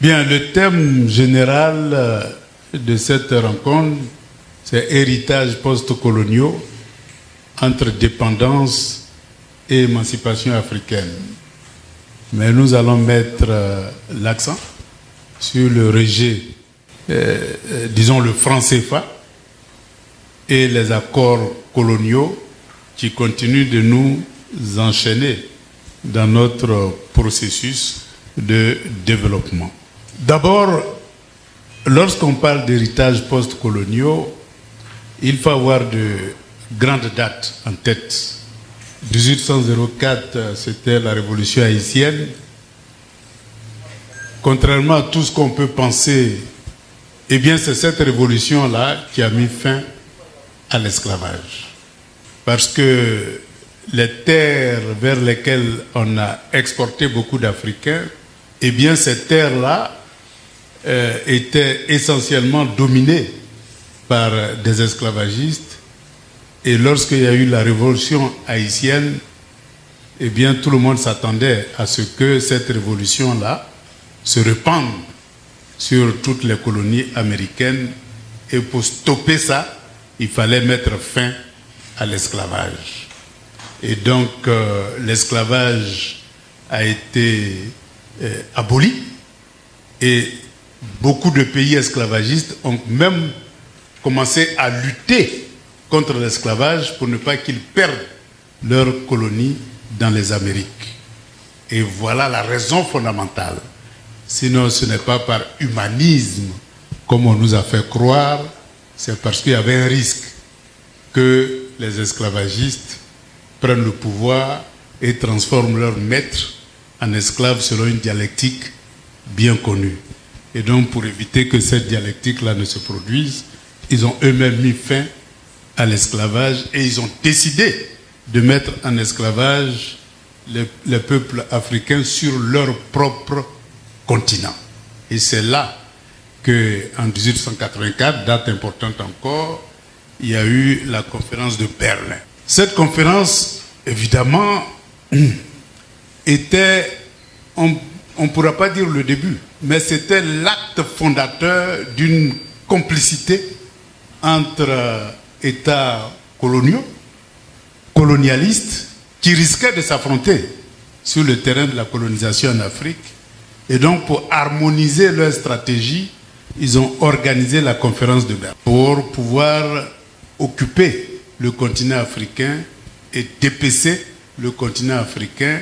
Bien, le thème général de cette rencontre, c'est héritage post-coloniaux entre dépendance et émancipation africaine. Mais nous allons mettre l'accent sur le rejet, disons le franc CFA et les accords coloniaux qui continuent de nous enchaîner dans notre processus de développement. D'abord, lorsqu'on parle d'héritage post-coloniaux, il faut avoir de grandes dates en tête. 1804, c'était la révolution haïtienne. Contrairement à tout ce qu'on peut penser, eh bien c'est cette révolution-là qui a mis fin à l'esclavage. Parce que les terres vers lesquelles on a exporté beaucoup d'Africains, eh bien ces terres-là étaient essentiellement dominées par des esclavagistes. Et lorsqu'il y a eu la révolution haïtienne, eh bien tout le monde s'attendait à ce que cette révolution-là se répande sur toutes les colonies américaines. Et pour stopper ça, il fallait mettre fin à l'esclavage. Et donc l'esclavage a été aboli et beaucoup de pays esclavagistes ont même commencé à lutter contre l'esclavage pour ne pas qu'ils perdent leur colonie dans les Amériques. Et voilà la raison fondamentale. Sinon, ce n'est pas par humanisme, comme on nous a fait croire, c'est parce qu'il y avait un risque que les esclavagistes prennent le pouvoir et transforment leurs maîtres en esclaves selon une dialectique bien connue. Et donc, pour éviter que cette dialectique-là ne se produise, ils ont eux-mêmes mis fin à l'esclavage et ils ont décidé de mettre en esclavage les peuples africains sur leur propre continent. Et c'est là qu'en 1884, date importante encore, il y a eu la conférence de Berlin. Cette conférence, évidemment, était, on ne pourra pas dire le début, mais c'était l'acte fondateur d'une complicité entre États coloniaux, colonialistes, qui risquaient de s'affronter sur le terrain de la colonisation en Afrique. Et donc, pour harmoniser leur stratégie, ils ont organisé la conférence de Berlin pour pouvoir occuper le continent africain et dépecer le continent africain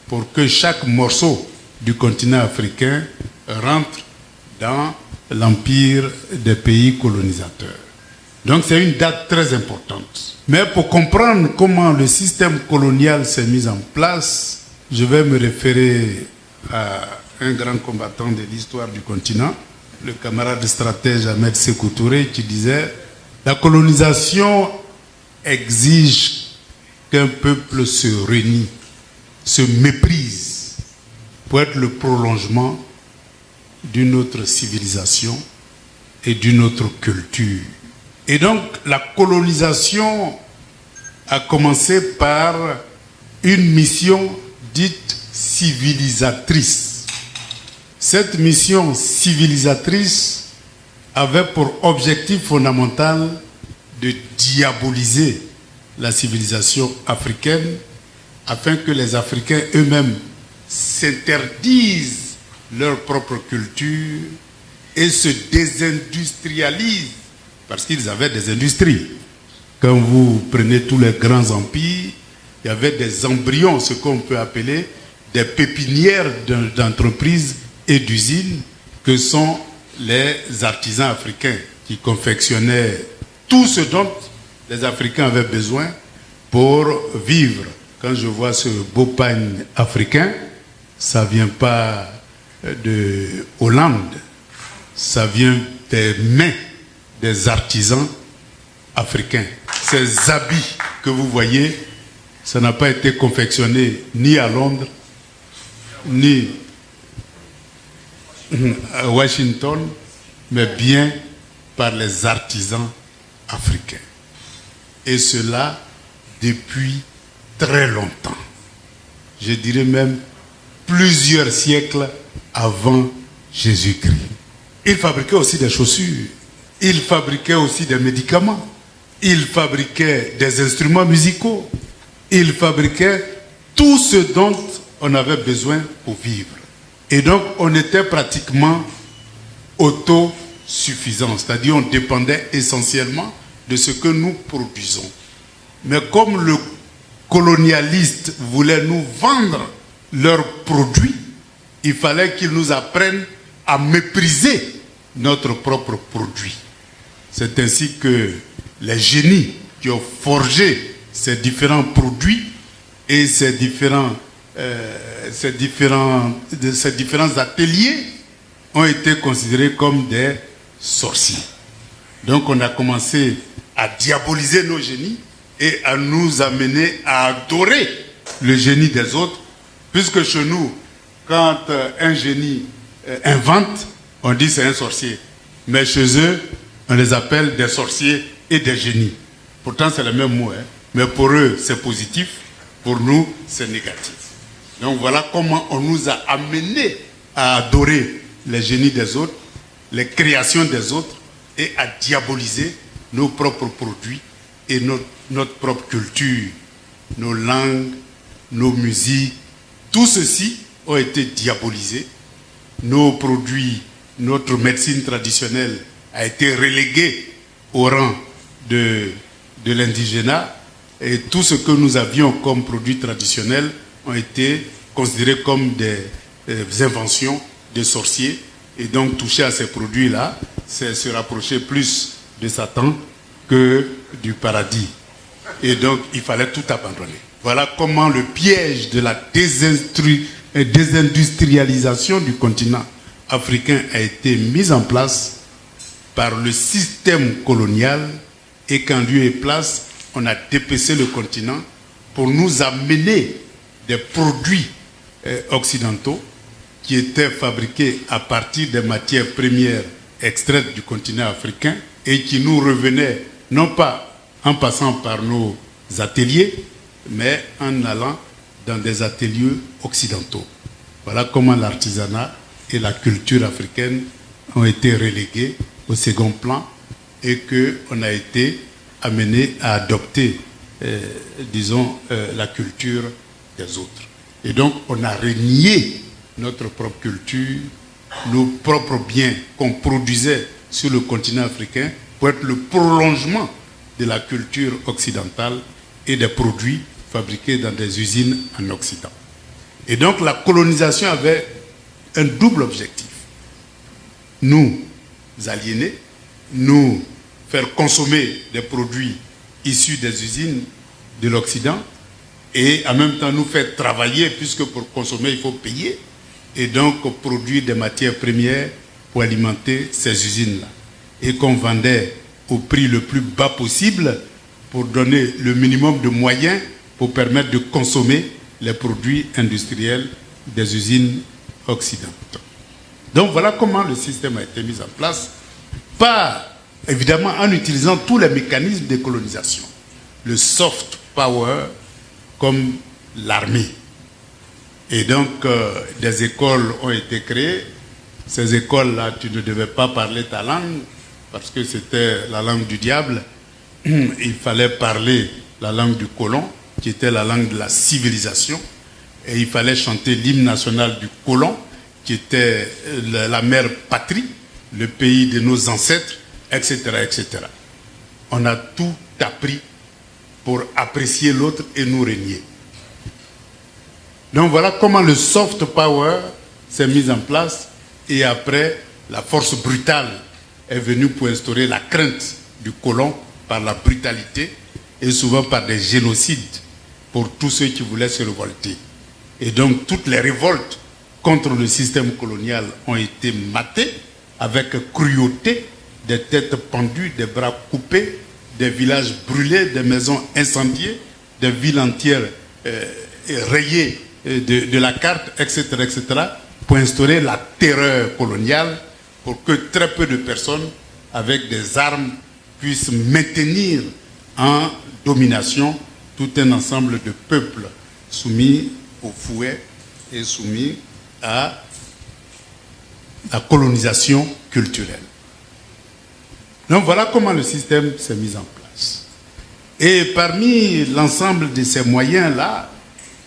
pour que chaque morceau du continent africain rentre dans l'empire des pays colonisateurs. Donc c'est une date très importante. Mais pour comprendre comment le système colonial s'est mis en place, je vais me référer à un grand combattant de l'histoire du continent, le camarade stratège Ahmed Sékou Touré, qui disait « La colonisation exige qu'un peuple se réunit, se méprise pour être le prolongement d'une autre civilisation et d'une autre culture. » Et donc la colonisation a commencé par une mission dite civilisatrice. Cette mission civilisatrice avait pour objectif fondamental de diaboliser la civilisation africaine afin que les Africains eux-mêmes s'interdisent leur propre culture et se désindustrialisent parce qu'ils avaient des industries. Quand vous prenez tous les grands empires, il y avait des embryons, ce qu'on peut appeler des pépinières d'entreprises et d'usines que sont les artisans africains qui confectionnaient tout ce dont les Africains avaient besoin pour vivre. Quand je vois ce beau pagne africain, ça ne vient pas de Hollande, ça vient des mains des artisans africains. Ces habits que vous voyez, ça n'a pas été confectionné ni à Londres, ni à Washington, mais bien par les artisans africains. Et cela depuis très longtemps. Je dirais même plusieurs siècles avant Jésus-Christ. Ils fabriquaient aussi des chaussures, ils fabriquaient aussi des médicaments, ils fabriquaient des instruments musicaux, ils fabriquaient tout ce dont on avait besoin pour vivre. Et donc, on était pratiquement autosuffisants, c'est-à-dire on dépendait essentiellement de ce que nous produisons. Mais comme le colonialiste voulait nous vendre leurs produits, il fallait qu'ils nous apprennent à mépriser notre propre produit. C'est ainsi que les génies qui ont forgé ces différents produits et ces différents ateliers ont été considérés comme des sorciers. Donc on a commencé à diaboliser nos génies et à nous amener à adorer le génie des autres, puisque chez nous, quand un génie invente, on dit c'est un sorcier. Mais chez eux, on les appelle des sorciers et des génies. Pourtant, c'est le même mot, hein? Mais pour eux, c'est positif. Pour nous, c'est négatif. Donc voilà comment on nous a amenés à adorer les génies des autres, les créations des autres, et à diaboliser nos propres produits et notre propre culture, nos langues, nos musiques. Tout ceci a été diabolisé. Nos produits, notre médecine traditionnelle a été reléguée au rang de l'indigénat, et tout ce que nous avions comme produits traditionnels ont été considérés comme des inventions de sorciers, et donc toucher à ces produits-là, c'est se rapprocher plus de Satan que du paradis. Et donc, il fallait tout abandonner. Voilà comment le piège de la désindustrialisation du continent africain a été mis en place par le système colonial, et qu'en lieu et place, on a dépecé le continent pour nous amener des produits occidentaux qui étaient fabriqués à partir des matières premières extraites du continent africain et qui nous revenaient non pas en passant par nos ateliers, mais en allant dans des ateliers occidentaux. Voilà comment l'artisanat et la culture africaine ont été relégués au second plan et qu'on a été amené à adopter, la culture des autres. Et donc, on a renié notre propre culture, nos propres biens qu'on produisait sur le continent africain pour être le prolongement de la culture occidentale et des produits fabriqués dans des usines en Occident. Et donc, la colonisation avait un double objectif. Nous aliéner, nous faire consommer des produits issus des usines de l'Occident et en même temps nous faire travailler, puisque pour consommer il faut payer, et donc produire des matières premières pour alimenter ces usines-là, et qu'on vendait au prix le plus bas possible pour donner le minimum de moyens pour permettre de consommer les produits industriels des usines occidentales. Donc voilà comment le système a été mis en place, pas évidemment en utilisant tous les mécanismes de colonisation. Le soft power comme l'armée. Et donc des écoles ont été créées. Ces écoles-là, tu ne devais pas parler ta langue parce que c'était la langue du diable. Il fallait parler la langue du colon, qui était la langue de la civilisation. Et il fallait chanter l'hymne national du colon, qui était la mère patrie, le pays de nos ancêtres, etc., etc. On a tout appris pour apprécier l'autre et nous régner. Donc voilà comment le soft power s'est mis en place, et après, la force brutale est venue pour instaurer la crainte du colon par la brutalité et souvent par des génocides pour tous ceux qui voulaient se révolter. Et donc toutes les révoltes contre le système colonial ont été matées avec cruauté, des têtes pendues, des bras coupés, des villages brûlés, des maisons incendiées, des villes entières rayées de la carte, etc., etc., pour instaurer la terreur coloniale, pour que très peu de personnes avec des armes puissent maintenir en domination tout un ensemble de peuples soumis au fouet et soumis à la colonisation culturelle. Donc voilà comment le système s'est mis en place. Et parmi l'ensemble de ces moyens-là,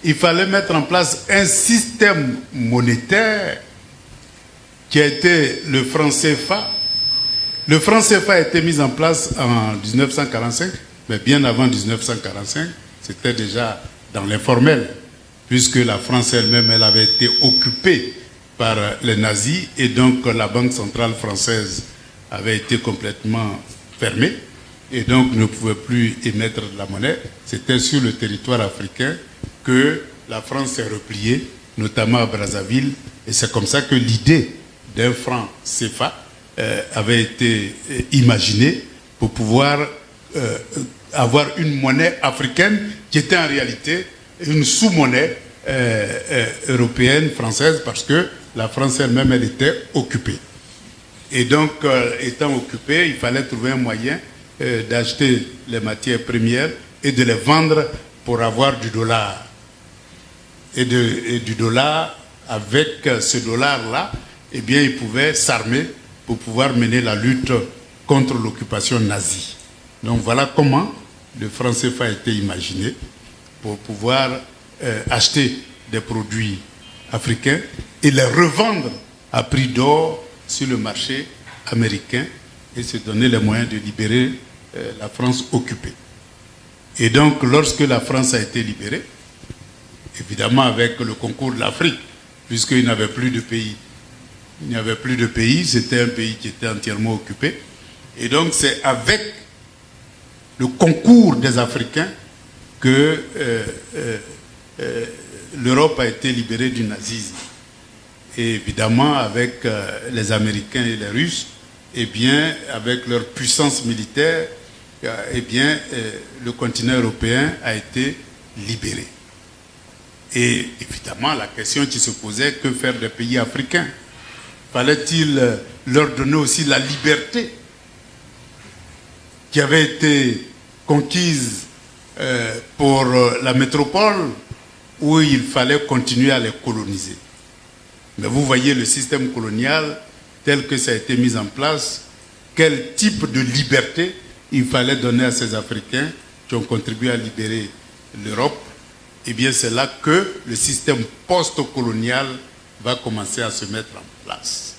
il fallait mettre en place un système monétaire qui a été le franc CFA. Le franc CFA a été mis en place en 1945, mais bien avant 1945, c'était déjà dans l'informel, puisque la France elle-même, elle avait été occupée par les nazis, et donc la Banque centrale française avait été complètement fermée, et donc ne pouvait plus émettre de la monnaie. C'était sur le territoire africain que la France s'est repliée, notamment à Brazzaville, et c'est comme ça que l'idée d'un franc CFA avait été imaginée pour pouvoir avoir une monnaie africaine qui était en réalité une sous-monnaie européenne, française, parce que la France elle-même, elle était occupée. Et donc, étant occupée, il fallait trouver un moyen d'acheter les matières premières et de les vendre pour avoir du dollar. Et du dollar, avec ce dollar-là, eh bien, ils pouvaient s'armer pour pouvoir mener la lutte contre l'occupation nazie. Donc voilà comment le franc CFA a été imaginé pour pouvoir acheter des produits africains et les revendre à prix d'or sur le marché américain et se donner les moyens de libérer la France occupée. Et donc, lorsque la France a été libérée, évidemment avec le concours de l'Afrique, puisqu'il n'avait plus de pays. Il n'y avait plus de pays, c'était un pays qui était entièrement occupé. Et donc, c'est avec le concours des Africains que l'Europe a été libérée du nazisme. Et évidemment, avec les Américains et les Russes, eh bien, avec leur puissance militaire, eh bien, le continent européen a été libéré. Et évidemment, la question qui se posait, que faire des pays africains? Fallait-il leur donner aussi la liberté qui avait été conquise pour la métropole, où il fallait continuer à les coloniser? Mais vous voyez le système colonial tel que ça a été mis en place, quel type de liberté il fallait donner à ces Africains qui ont contribué à libérer l'Europe. Eh bien, c'est là que le système post-colonial va commencer à se mettre en place.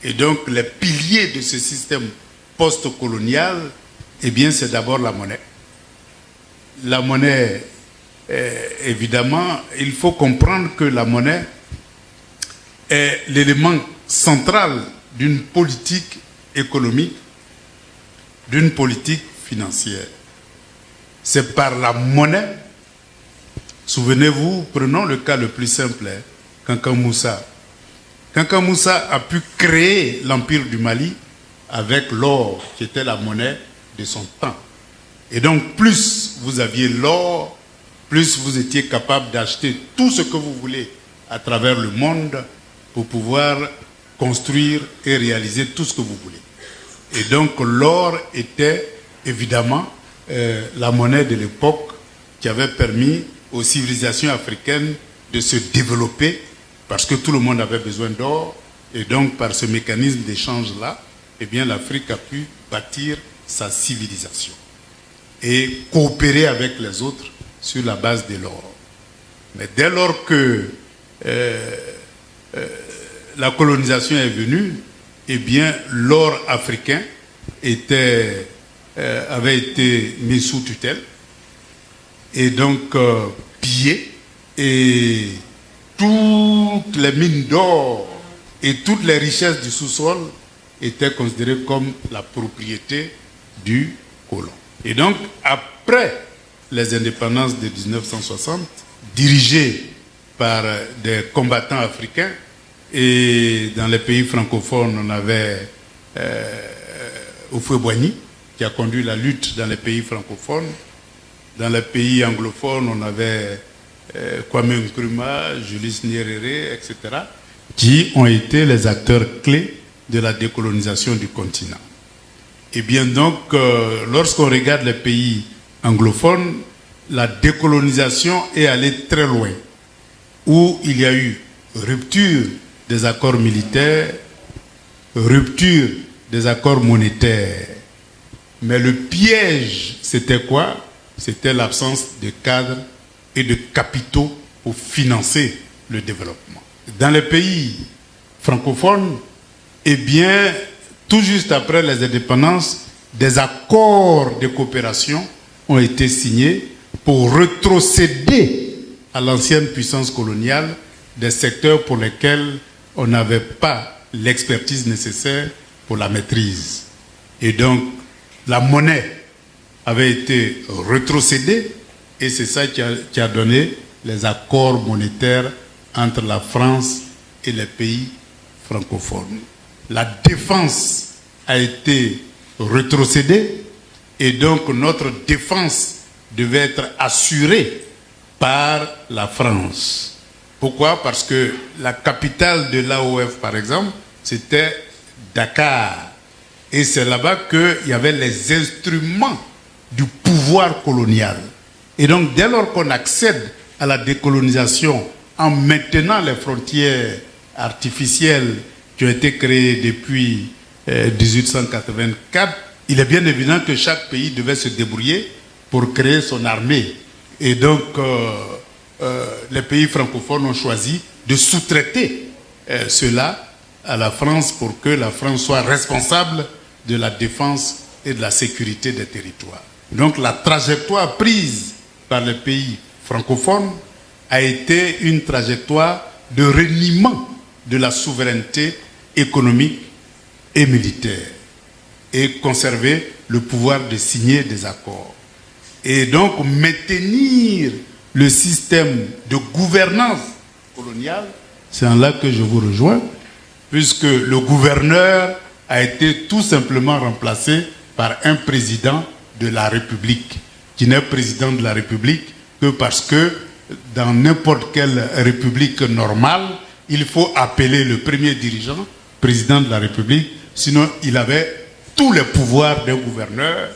Et donc, les piliers de ce système post-colonial, eh bien, c'est d'abord la monnaie. La monnaie, évidemment, il faut comprendre que la monnaie est l'élément central d'une politique économique, d'une politique financière. C'est par la monnaie. Souvenez-vous, prenons le cas le plus simple, Kankan Moussa. Kankan Moussa a pu créer l'empire du Mali avec l'or qui était la monnaie de son temps. Et donc, plus vous aviez l'or, plus vous étiez capable d'acheter tout ce que vous voulez à travers le monde pour pouvoir construire et réaliser tout ce que vous voulez. Et donc, l'or était évidemment la monnaie de l'époque qui avait permis aux civilisations africaines de se développer parce que tout le monde avait besoin d'or. Et donc, par ce mécanisme d'échange-là, eh bien, l'Afrique a pu bâtir sa civilisation et coopérer avec les autres sur la base de l'or. Mais dès lors que la colonisation est venue, eh bien, l'or africain avait été mis sous tutelle et donc pillé, et toutes les mines d'or et toutes les richesses du sous-sol étaient considérées comme la propriété du colon. Et donc, après les indépendances de 1960, dirigées par des combattants africains, et dans les pays francophones, on avait Houphouët-Boigny, qui a conduit la lutte dans les pays francophones. Dans les pays anglophones, on avait Kwame Nkrumah, Julius Nyerere, etc., qui ont été les acteurs clés de la décolonisation du continent. Et bien donc, lorsqu'on regarde les pays anglophones, la décolonisation est allée très loin, où il y a eu rupture des accords militaires, rupture des accords monétaires. Mais le piège, c'était quoi? C'était l'absence de cadres et de capitaux pour financer le développement. Dans les pays francophones, eh bien, tout juste après les indépendances, des accords de coopération ont été signés pour rétrocéder à l'ancienne puissance coloniale des secteurs pour lesquels on n'avait pas l'expertise nécessaire pour la maîtrise. Et donc, la monnaie avait été rétrocédée et c'est ça qui a donné les accords monétaires entre la France et les pays francophones. La défense a été rétrocédée et donc notre défense devait être assurée par la France. Pourquoi? Parce que la capitale de l'AOF, par exemple, c'était Dakar. Et c'est là-bas qu'il y avait les instruments du pouvoir colonial. Et donc, dès lors qu'on accède à la décolonisation en maintenant les frontières artificielles qui ont été créées depuis 1884, il est bien évident que chaque pays devait se débrouiller pour créer son armée. Et donc, les pays francophones ont choisi de sous-traiter cela à la France pour que la France soit responsable de la défense et de la sécurité des territoires. Donc la trajectoire prise par les pays francophones a été une trajectoire de reniement de la souveraineté économique et militaire et conserver le pouvoir de signer des accords. Et donc maintenir le système de gouvernance coloniale, c'est en là que je vous rejoins, puisque le gouverneur a été tout simplement remplacé par un président de la République, qui n'est président de la République que parce que dans n'importe quelle république normale, il faut appeler le premier dirigeant président de la République, sinon il avait tous les pouvoirs d'un gouverneur,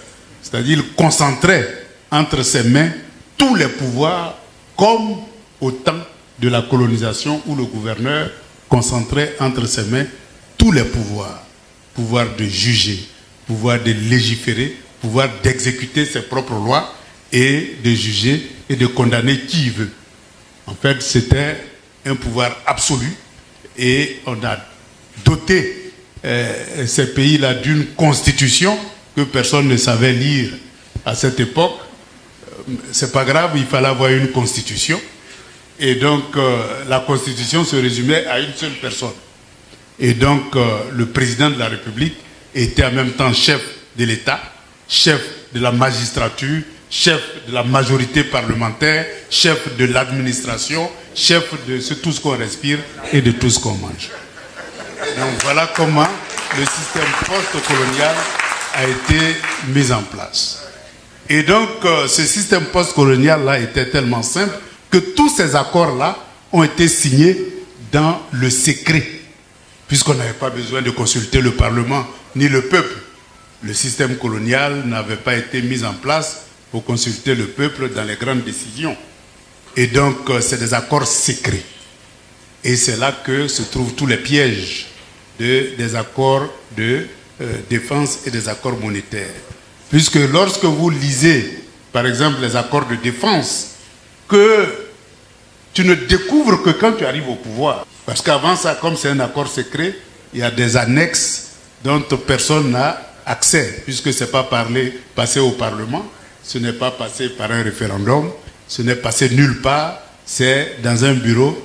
c'est-à-dire il concentrait entre ses mains tous les pouvoirs comme au temps de la colonisation où le gouverneur concentrait entre ses mains tous les pouvoirs. Pouvoir de juger, pouvoir de légiférer, pouvoir d'exécuter ses propres lois et de juger et de condamner qui il veut. En fait, c'était un pouvoir absolu et on a doté ces pays-là d'une constitution que personne ne savait lire à cette époque. C'est pas grave, il fallait avoir une constitution. Et donc, la constitution se résumait à une seule personne. Et donc, le président de la République était en même temps chef de l'État, chef de la magistrature, chef de la majorité parlementaire, chef de l'administration, chef de tout ce qu'on respire et de tout ce qu'on mange. Donc, voilà comment le système post-colonial a été mis en place. Et donc, ce système post-colonial-là était tellement simple que tous ces accords-là ont été signés dans le secret, puisqu'on n'avait pas besoin de consulter le Parlement ni le peuple. Le système colonial n'avait pas été mis en place pour consulter le peuple dans les grandes décisions. Et donc, c'est des accords secrets. Et c'est là que se trouvent tous les pièges des accords de défense et des accords monétaires. Puisque lorsque vous lisez, par exemple, les accords de défense, que tu ne découvres que quand tu arrives au pouvoir. Parce qu'avant ça, comme c'est un accord secret, il y a des annexes dont personne n'a accès, puisque ce n'est pas passé au Parlement, ce n'est pas passé par un référendum, ce n'est passé nulle part, c'est dans un bureau,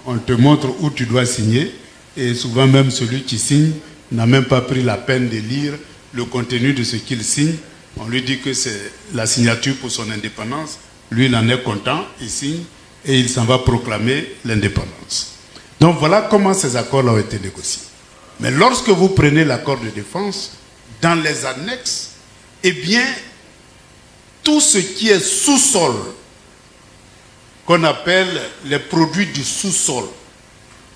on te montre où tu dois signer, et souvent même celui qui signe n'a même pas pris la peine de lire le contenu de ce qu'il signe. On lui dit que c'est la signature pour son indépendance, lui il en est content, il signe, et il s'en va proclamer l'indépendance. Donc voilà comment ces accords ont été négociés. Mais lorsque vous prenez l'accord de défense, dans les annexes, eh bien, tout ce qui est sous-sol, qu'on appelle les produits du sous-sol,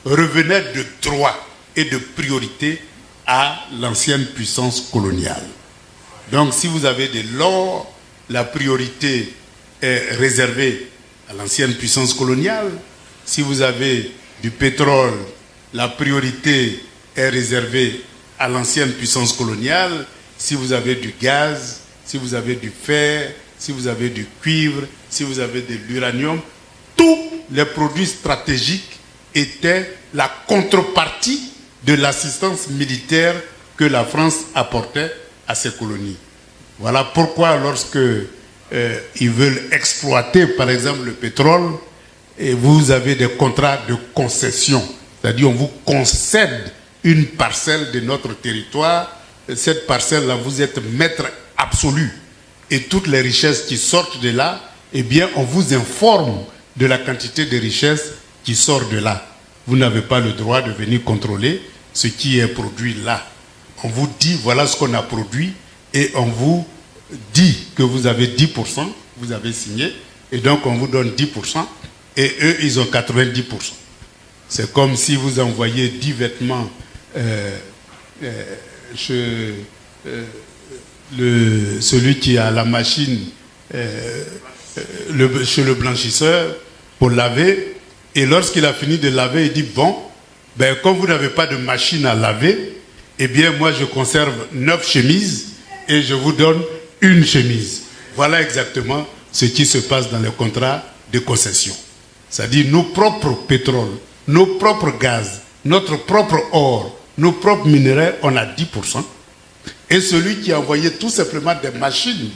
revenait de droit et de priorité à l'ancienne puissance coloniale. Donc si vous avez de l'or, la priorité est réservée à l'ancienne puissance coloniale. Si vous avez du pétrole, la priorité est réservée à l'ancienne puissance coloniale, si vous avez du gaz, si vous avez du fer, si vous avez du cuivre, si vous avez de l'uranium, tous les produits stratégiques étaient la contrepartie de l'assistance militaire que la France apportait à ses colonies. Voilà pourquoi lorsque ils veulent exploiter par exemple le pétrole, et vous avez des contrats de concession, c'est-à-dire on vous concède une parcelle de notre territoire, cette parcelle-là vous êtes maître absolu, et toutes les richesses qui sortent de là, eh bien on vous informe de la quantité de richesses qui sort de là. Vous n'avez pas le droit de venir contrôler ce qui est produit là. On vous dit voilà ce qu'on a produit et on vous dit que vous avez 10%, vous avez signé, et donc on vous donne 10%, et eux, ils ont 90%. C'est comme si vous envoyez 10 vêtements chez celui qui a la machine, chez le blanchisseur, pour laver, et lorsqu'il a fini de laver, il dit, bon, ben, comme vous n'avez pas de machine à laver, eh bien, moi, je conserve 9 chemises, et je vous donne une chemise. Voilà exactement ce qui se passe dans les contrats de concession. C'est-à-dire nos propres pétroles, nos propres gaz, notre propre or, nos propres minéraux, on a 10%. Et celui qui a envoyé tout simplement des machines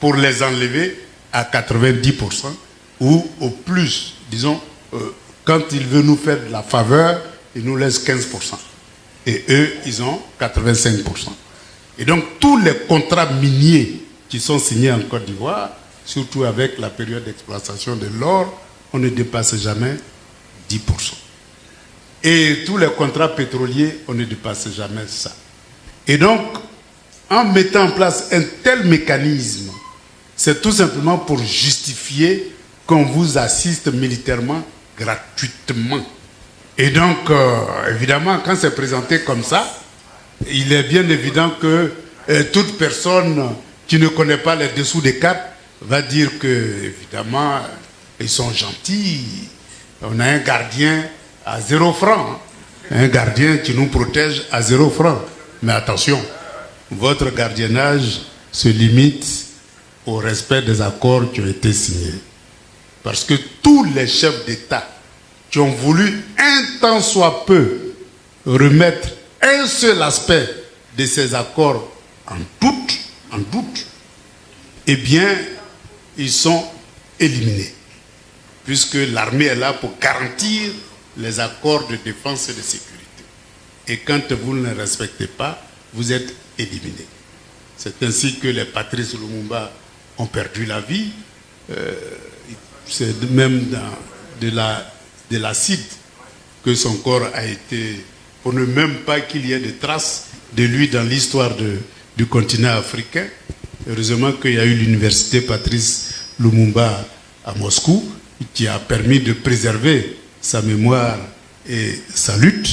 pour les enlever à 90%, ou au plus, disons, quand il veut nous faire de la faveur, il nous laisse 15%. Et eux, ils ont 85%. Et donc, tous les contrats miniers qui sont signés en Côte d'Ivoire, surtout avec la période d'exploitation de l'or, on ne dépasse jamais 10%. Et tous les contrats pétroliers, on ne dépasse jamais ça. Et donc, en mettant en place un tel mécanisme, c'est tout simplement pour justifier qu'on vous assiste militairement gratuitement. Et donc, évidemment, quand c'est présenté comme ça, il est bien évident que toute personne qui ne connaît pas les dessous des cartes va dire que, évidemment, ils sont gentils. On a un gardien à 0 franc. Un gardien qui nous protège à 0 franc. Mais attention, votre gardiennage se limite au respect des accords qui ont été signés. Parce que tous les chefs d'État qui ont voulu un tant soit peu remettre un seul aspect de ces accords en doute, eh bien, ils sont éliminés. Puisque l'armée est là pour garantir les accords de défense et de sécurité. Et quand vous ne les respectez pas, vous êtes éliminés. C'est ainsi que les Patrice Lumumba ont perdu la vie. C'est même de l'acide que son corps a été, pour ne même pas qu'il y ait de traces de lui dans l'histoire du continent africain. Heureusement qu'il y a eu l'université Patrice Lumumba à Moscou, qui a permis de préserver sa mémoire et sa lutte.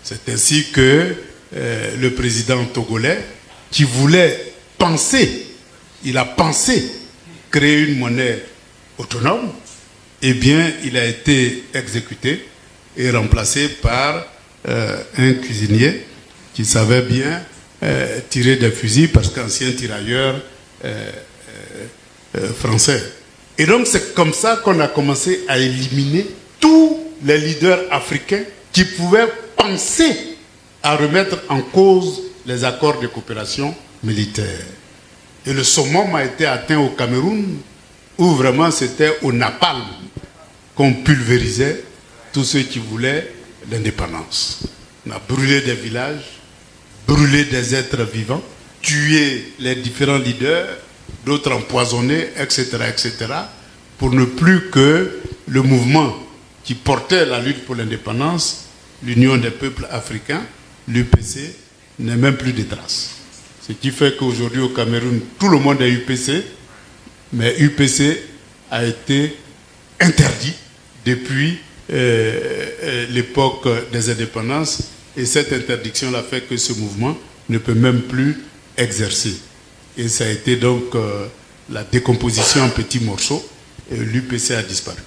C'est ainsi que le président togolais, qui voulait penser, il a pensé créer une monnaie autonome, eh bien, il a été exécuté et remplacé par un cuisinier qui savait bien tirer des fusils parce qu'ancien tirailleur français. Et donc, c'est comme ça qu'on a commencé à éliminer tous les leaders africains qui pouvaient penser à remettre en cause les accords de coopération militaire. Et le summum a été atteint au Cameroun, où vraiment c'était au napalm qu'on pulvérisait tous ceux qui voulaient l'indépendance. On a brûlé des villages, brûlé des êtres vivants, tué les différents leaders, d'autres empoisonnés, etc., etc., pour ne plus que le mouvement qui portait la lutte pour l'indépendance, l'Union des peuples africains, l'UPC, n'ait même plus de traces. Ce qui fait qu'aujourd'hui au Cameroun, tout le monde est UPC, mais UPC a été interdit depuis l'époque des indépendances, et cette interdiction a fait que ce mouvement ne peut même plus exercer. Et ça a été donc la décomposition en petits morceaux, et l'UPC a disparu.